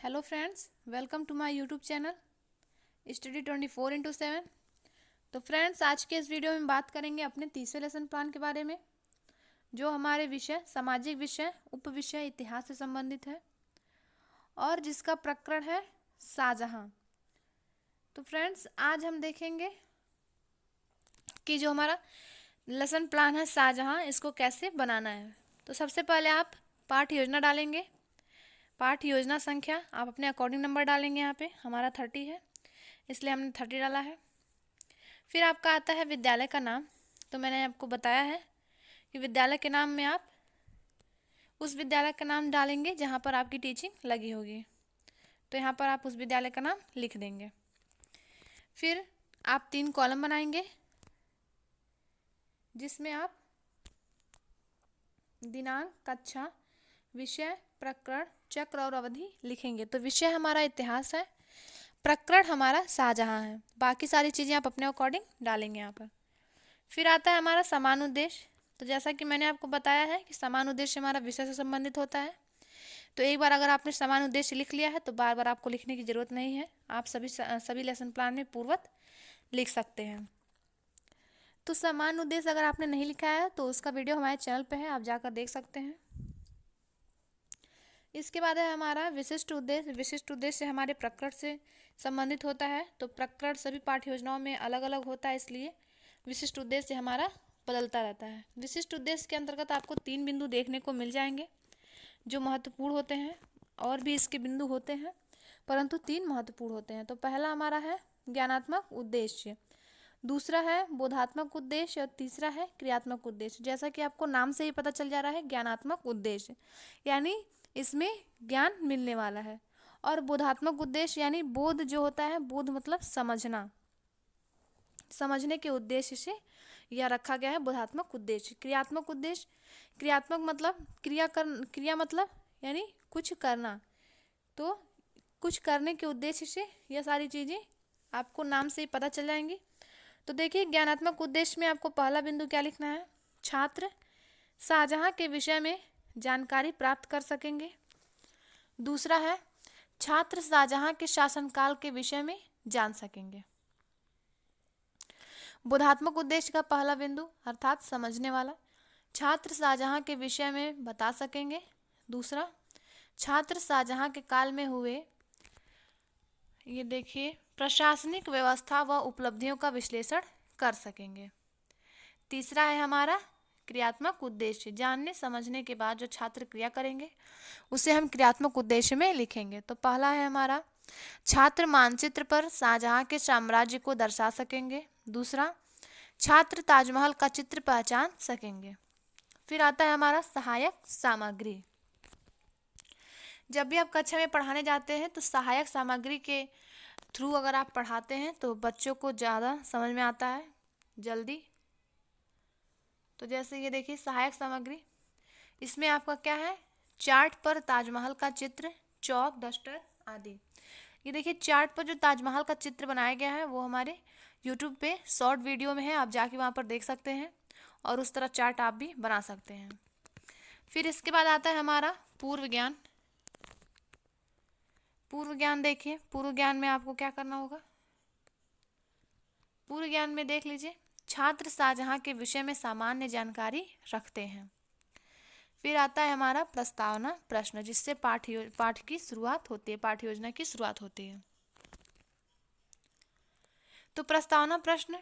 Hello friends, welcome to my YouTube channel study 24/7। तो friends, आज के इस वीडियो में बात करेंगे अपने तीसरे लेसन प्लान के बारे में, जो हमारे विषय सामाजिक विषय उप विषय इतिहास से संबंधित है और जिसका प्रकरण है शाहजहां। तो फ्रेंड्स, आज हम देखेंगे कि जो हमारा लेसन प्लान है शाहजहां, इसको कैसे बनाना है। तो सबसे पहले आप पाठ योजना डालेंगे। पाठ योजना संख्या आप अपने अकॉर्डिंग नंबर डालेंगे। यहाँ पे हमारा 30 है, इसलिए हमने 30 डाला है। फिर आपका आता है विद्यालय का नाम। तो मैंने आपको बताया है कि विद्यालय के नाम में आप उस विद्यालय का नाम डालेंगे जहाँ पर आपकी टीचिंग लगी होगी। तो यहाँ पर आप उस विद्यालय का नाम लिख देंगे। फिर आप 3 कॉलम बनाएंगे, जिसमें आप दिनांक, कक्षा, विषय, प्रकरण, चक्र और अवधि लिखेंगे। तो विषय हमारा इतिहास है, प्रकरण हमारा शाहजहां है, बाकी सारी चीज़ें आप अपने अकॉर्डिंग डालेंगे यहाँ पर। फिर आता है हमारा समान उद्देश्य। तो जैसा कि मैंने आपको बताया है कि समान उद्देश्य हमारा विषय से संबंधित होता है। तो एक बार अगर आपने समान उद्देश्य लिख लिया है तो बार बार आपको लिखने की ज़रूरत नहीं है, आप सभी लेसन प्लान में पूर्वत लिख सकते हैं। तो समान उद्देश्य अगर आपने नहीं लिखा है तो उसका वीडियो हमारे चैनल पे है, आप जाकर देख सकते हैं। इसके बाद है हमारा विशिष्ट उद्देश्य। विशिष्ट उद्देश्य हमारे प्रकरण से संबंधित होता है। तो प्रकरण सभी पाठ्य योजनाओं में अलग अलग होता है, इसलिए विशिष्ट उद्देश्य हमारा बदलता रहता है। विशिष्ट उद्देश्य के अंतर्गत आपको 3 बिंदु देखने को मिल जाएंगे जो महत्वपूर्ण होते हैं। और भी इसके बिंदु होते हैं, परंतु 3 महत्वपूर्ण होते हैं। तो पहला हमारा है ज्ञानात्मक उद्देश्य, दूसरा है बोधात्मक उद्देश्य और तीसरा है क्रियात्मक उद्देश्य। जैसा कि आपको नाम से ही पता चल जा रहा है, ज्ञानात्मक उद्देश्य यानी इसमें ज्ञान मिलने वाला है। और बोधात्मक उद्देश्य यानी बोध जो होता है, बोध मतलब समझना, समझने के उद्देश्य से यह रखा गया है बोधात्मक उद्देश्य। क्रियात्मक उद्देश्य, क्रियात्मक मतलब क्रिया मतलब यानी कुछ करना। तो कुछ करने के उद्देश्य से यह सारी चीज़ें आपको नाम से ही पता चल जाएंगी। तो देखिए, ज्ञानात्मक उद्देश्य में आपको पहला बिंदु क्या लिखना है, छात्र शाहजहां के विषय में जानकारी प्राप्त कर सकेंगे। दूसरा है छात्र शाहजहां के शासनकाल के विषय में जान सकेंगे। बोधात्मक उद्देश्य का पहला बिंदु अर्थात समझने वाला, छात्र शाहजहां के विषय में बता सकेंगे। दूसरा, छात्र शाहजहां के काल में हुए, ये देखिए, प्रशासनिक व्यवस्था व उपलब्धियों का विश्लेषण कर सकेंगे। तीसरा है हमारा क्रियात्मक उद्देश्य, जानने समझने के बाद जो छात्र क्रिया करेंगे उसे हम क्रियात्मक उद्देश्य में लिखेंगे। तो पहला है हमारा छात्र मानचित्र पर शाहजहां के साम्राज्य को दर्शा सकेंगे। दूसरा, छात्र ताजमहल का चित्र पहचान सकेंगे। फिर आता है हमारा सहायक सामग्री। जब भी आप कक्षा में पढ़ाने जाते हैं तो सहायक सामग्री के थ्रू अगर आप पढ़ाते हैं तो बच्चों को ज़्यादा समझ में आता है जल्दी। तो जैसे ये देखिए सहायक सामग्री, इसमें आपका क्या है, चार्ट पर ताजमहल का चित्र, चौक, डस्टर आदि। ये देखिए चार्ट पर जो ताजमहल का चित्र बनाया गया है वो हमारे यूट्यूब पे शॉर्ट वीडियो में है, आप जाके वहाँ पर देख सकते हैं और उस तरह चार्ट आप भी बना सकते हैं। फिर इसके बाद आता है हमारा पूर्व ज्ञान। पूर्व ज्ञान देखिए, पूर्व ज्ञान में आपको क्या करना होगा, पूर्व ज्ञान में देख लीजिए, छात्र शाहजहां के विषय में सामान्य जानकारी रखते हैं। फिर आता है हमारा प्रस्तावना प्रश्न, जिससे पाठ की शुरुआत होती है, पाठ्य योजना की शुरुआत होती है। तो प्रस्तावना प्रश्न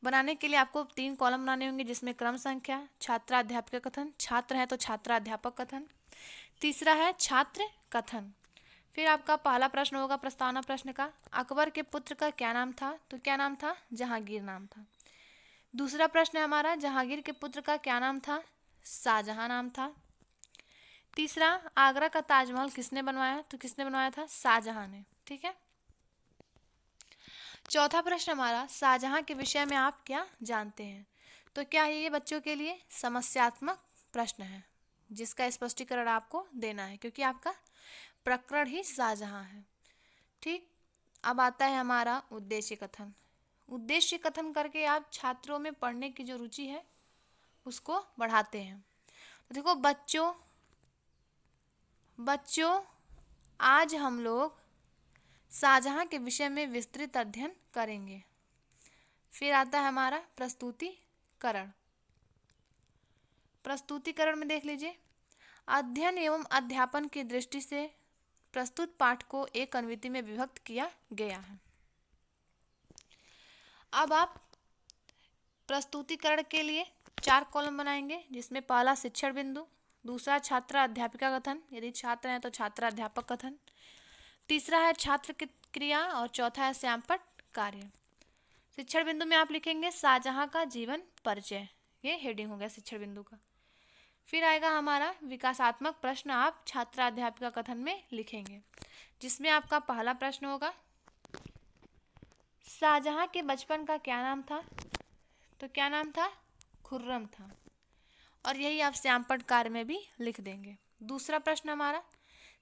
बनाने के लिए आपको 3 कॉलम बनाने होंगे, जिसमें क्रम संख्या, छात्राध्यापक कथन, छात्र है तो छात्राध्यापक कथन, तीसरा है छात्र कथन। फिर आपका पहला प्रश्न होगा प्रस्तावना प्रश्न का, अकबर के पुत्र का क्या नाम था, तो क्या नाम था, जहांगीर नाम था। दूसरा प्रश्न है हमारा, जहांगीर के पुत्र का क्या नाम था, शाहजहां नाम था। तीसरा, आगरा का ताजमहल किसने बनवाया, तो किसने बनवाया था, शाहजहां ने, ठीक है। चौथा प्रश्न हमारा, शाहजहां के विषय में आप क्या जानते हैं। तो क्या है ये बच्चों के लिए समस्यात्मक प्रश्न है, जिसका स्पष्टीकरण आपको देना है, क्योंकि आपका प्रकरण ही शाहजहां है, ठीक। अब आता है हमारा उद्देश्य कथन। उद्देश्य कथन करके आप छात्रों में पढ़ने की जो रुचि है उसको बढ़ाते हैं। तो देखो बच्चों आज हम लोग शाहजहां के विषय में विस्तृत अध्ययन करेंगे। फिर आता है हमारा प्रस्तुतिकरण। प्रस्तुतिकरण में देख लीजिए, अध्ययन एवं अध्यापन की दृष्टि से प्रस्तुत पाठ को एक अनुवृत्ति में विभक्त किया गया है। अब आप प्रस्तुतिकरण के लिए 4 कॉलम बनाएंगे, जिसमें पहला शिक्षण बिंदु, दूसरा छात्र अध्यापिका कथन, यदि छात्र हैं तो छात्र अध्यापक कथन, तीसरा है छात्र क्रिया और चौथा है श्यामपट्ट कार्य। शिक्षण बिंदु में आप लिखेंगे शाहजहां का जीवन परिचय, ये हेडिंग हो गया शिक्षण बिंदु का। फिर आएगा हमारा विकासात्मक प्रश्न, आप छात्र अध्यापिका कथन में लिखेंगे, जिसमें आपका पहला प्रश्न होगा शाहजहां के बचपन का क्या नाम था? तो क्या नाम था? खुर्रम था, और यही आप श्यामपट्ट कार्य में भी लिख देंगे। दूसरा प्रश्न हमारा,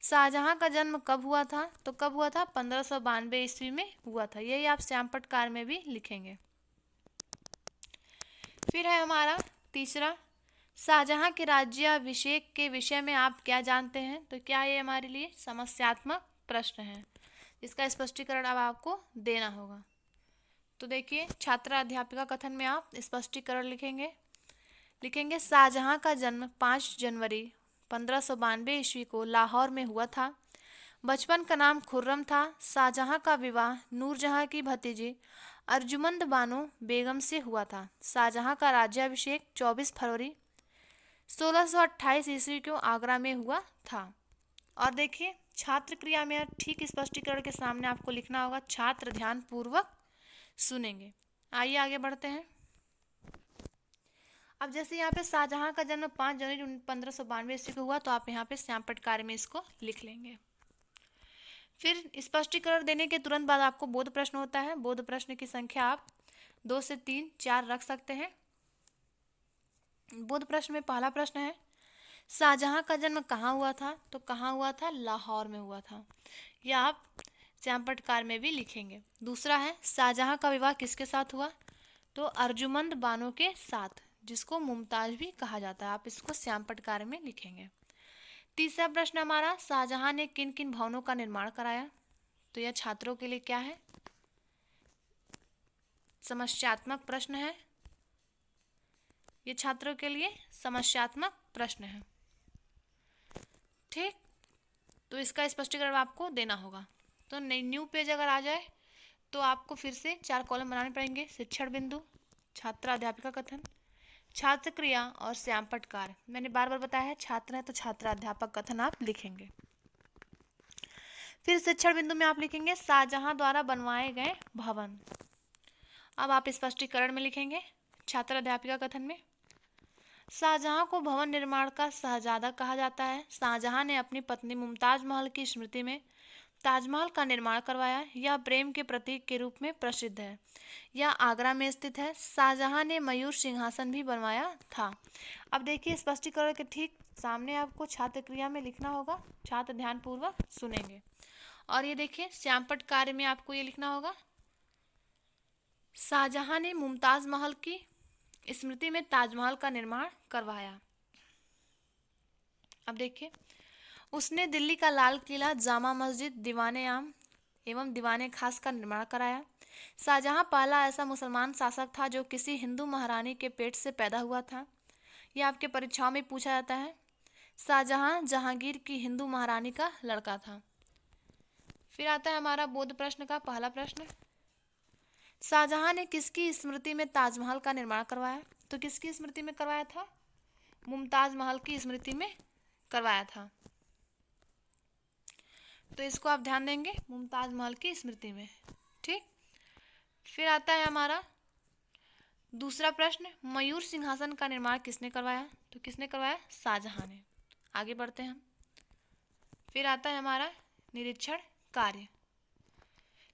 शाहजहां का जन्म कब हुआ था? तो कब हुआ था? 1592 ईस्वी में हुआ था, यही आप श्यामपट्ट कार्य में भी लिखेंगे। फिर है हमारा तीसरा, शाहजहां के राज्याभिषेक के विषय में आप क्या जानते हैं? तो क्या ये हमारे लिए समस्यात्मक प्रश्न है, इसका स्पष्टीकरण अब आपको देना होगा। तो देखिए, छात्र अध्यापिका कथन में आप स्पष्टीकरण लिखेंगे शाहजहां का जन्म 5 जनवरी 1592 ईस्वी को लाहौर में हुआ था। बचपन का नाम खुर्रम था। शाहजहां का विवाह नूरजहां की भतीजी अर्जुमंद बानो बेगम से हुआ था। शाहजहां का राज्याभिषेक 24 फरवरी 1628 ईस्वी को आगरा में हुआ था। और देखिए, छात्र क्रिया में ठीक स्पष्टीकरण के सामने आपको लिखना होगा छात्र ध्यान पूर्वक सुनेंगे। आइए आगे बढ़ते हैं। अब जैसे यहाँ पे शाहजहां का जन्म 5 जनवरी 1592 ईस्वी को हुआ, तो आप यहाँ पे श्यामपट्ट कार्य में इसको लिख लेंगे। फिर स्पष्टीकरण देने के तुरंत बाद आपको बोध प्रश्न होता है। बोध प्रश्न की संख्या आप 2 से 3, 4 रख सकते हैं। बोध प्रश्न में पहला प्रश्न है, शाहजहां का जन्म कहाँ हुआ था? तो कहाँ हुआ था? लाहौर में हुआ था, यह आप श्यामपट्ट कार्य में भी लिखेंगे। दूसरा है, शाहजहां का विवाह किसके साथ हुआ? तो अर्जुमंद बानो के साथ, जिसको मुमताज भी कहा जाता है, आप इसको श्यामपट्ट कार्य में लिखेंगे। तीसरा प्रश्न हमारा, शाहजहां ने किन किन भवनों का निर्माण कराया? तो यह छात्रों के लिए क्या है? समस्यात्मक प्रश्न है, ये छात्रों के लिए समस्यात्मक प्रश्न है। ठीक, तो इसका स्पष्टीकरण आपको देना होगा। तो न्यू पेज अगर आ जाए तो आपको फिर से 4 कॉलम बनाने पड़ेंगे। शिक्षण बिंदु, छात्र अध्यापिका कथन, छात्र क्रिया और श्यामपट्ट कार्य। मैंने बार बार बताया है, छात्र है तो छात्र अध्यापक कथन आप लिखेंगे। फिर शिक्षण बिंदु में आप लिखेंगे शाहजहां द्वारा बनवाए गए भवन। अब आप स्पष्टीकरण में लिखेंगे छात्र अध्यापिका कथन में, शाहजहां को भवन निर्माण का शहजादा कहा जाता है। शाहजहां ने अपनी पत्नी मुमताज महल की स्मृति में ताजमहल का निर्माण करवाया। यह प्रेम के प्रतीक के रूप में प्रसिद्ध है। यह आगरा में स्थित है। शाहजहां ने मयूर सिंहासन भी बनवाया था। अब देखिए, स्पष्टीकरण के ठीक सामने आपको छात्र क्रिया में लिखना होगा, छात्र ध्यानपूर्वक सुनेंगे। और ये देखिए, श्यामपट्ट कार्य में आपको ये लिखना होगा शाहजहां ने मुमताज महल की स्मृति में ताजमहल का निर्माण करवाया। अब देखिए, उसने दिल्ली का लाल किला, जामा मस्जिद, दीवाने आम एवं दीवाने खास का निर्माण कराया। शाहजहां पहला ऐसा मुसलमान शासक था जो किसी हिंदू महारानी के पेट से पैदा हुआ था। यह आपके परीक्षाओं में पूछा जाता है। शाहजहां जहांगीर की हिंदू महारानी का लड़का था। फिर आता है हमारा बोध प्रश्न का पहला प्रश्न, शाहजहां ने किसकी स्मृति में ताजमहल का निर्माण करवाया? तो किसकी स्मृति में करवाया था? मुमताज महल की स्मृति में करवाया था। तो इसको आप ध्यान देंगे, मुमताज महल की स्मृति में। ठीक, फिर आता है हमारा दूसरा प्रश्न, मयूर सिंहासन का निर्माण किसने करवाया? तो किसने करवाया? शाहजहां ने। आगे बढ़ते हैं हम। फिर आता है हमारा निरीक्षण कार्य।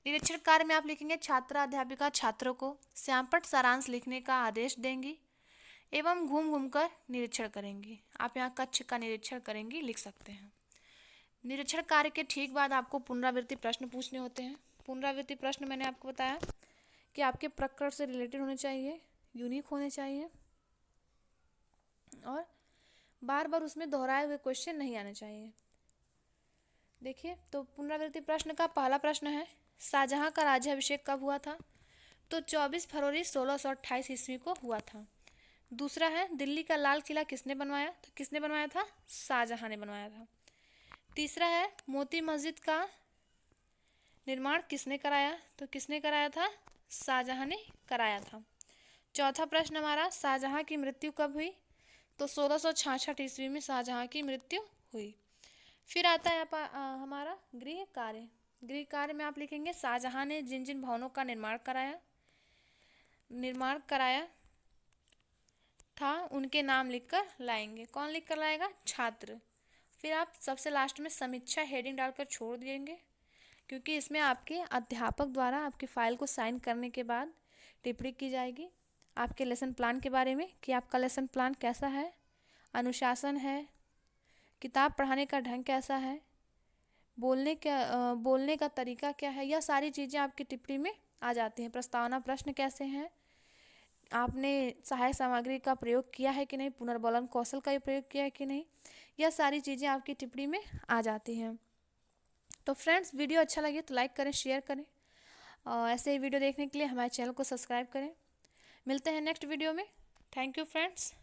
निरीक्षण कार्य में आप लिखेंगे छात्रा अध्यापिका छात्रों को श्यामपट्ट सारांश लिखने का आदेश देंगी एवं घूम घूम कर निरीक्षण करेंगी। आप यहाँ कक्ष का निरीक्षण करेंगी लिख सकते हैं। निरीक्षण कार्य के ठीक बाद आपको पुनरावृत्ति प्रश्न पूछने होते हैं। पुनरावृत्ति प्रश्न मैंने आपको बताया कि आपके प्रकरण से रिलेटेड होने चाहिए, यूनिक होने चाहिए और बार बार उसमें दोहराए हुए क्वेश्चन नहीं आने चाहिए। देखिए, तो पुनरावृत्ति प्रश्न का पहला प्रश्न है, शाहजहां का राज्याभिषेक कब हुआ था? तो 24 फरवरी 1628 ईस्वी को हुआ था। दूसरा है, दिल्ली का लाल किला किसने बनवाया? तो किसने बनवाया था? शाहजहां ने बनवाया था। तीसरा है, मोती मस्जिद का निर्माण किसने कराया? तो किसने कराया था? शाहजहां ने कराया था। चौथा प्रश्न हमारा, शाहजहां की मृत्यु कब हुई? तो 1666 ईस्वी में शाहजहां की मृत्यु हुई। फिर आता है हमारा गृह कार्य। गृह कार्य में आप लिखेंगे शाहजहां ने जिन जिन भवनों का निर्माण कराया था उनके नाम लिखकर लाएंगे। कौन लिखकर लाएगा? छात्र। फिर आप सबसे लास्ट में समीक्षा हेडिंग डालकर छोड़ देंगे, क्योंकि इसमें आपके अध्यापक द्वारा आपकी फाइल को साइन करने के बाद टिप्पणी की जाएगी आपके लेसन प्लान के बारे में कि आपका लेसन प्लान कैसा है, अनुशासन है, किताब पढ़ाने का ढंग कैसा है, बोलने का तरीका क्या है। यह सारी चीज़ें आपकी टिप्पणी में आ जाती हैं। प्रस्तावना प्रश्न कैसे हैं, आपने सहायक सामग्री का प्रयोग किया है कि नहीं, पुनर्बलन कौशल का प्रयोग किया है कि नहीं, यह सारी चीज़ें आपकी टिप्पणी में आ जाती हैं। तो फ्रेंड्स, वीडियो अच्छा लगे तो लाइक करें, शेयर करें और ऐसे ही वीडियो देखने के लिए हमारे चैनल को सब्सक्राइब करें। मिलते हैं नेक्स्ट वीडियो में। Thank you friends.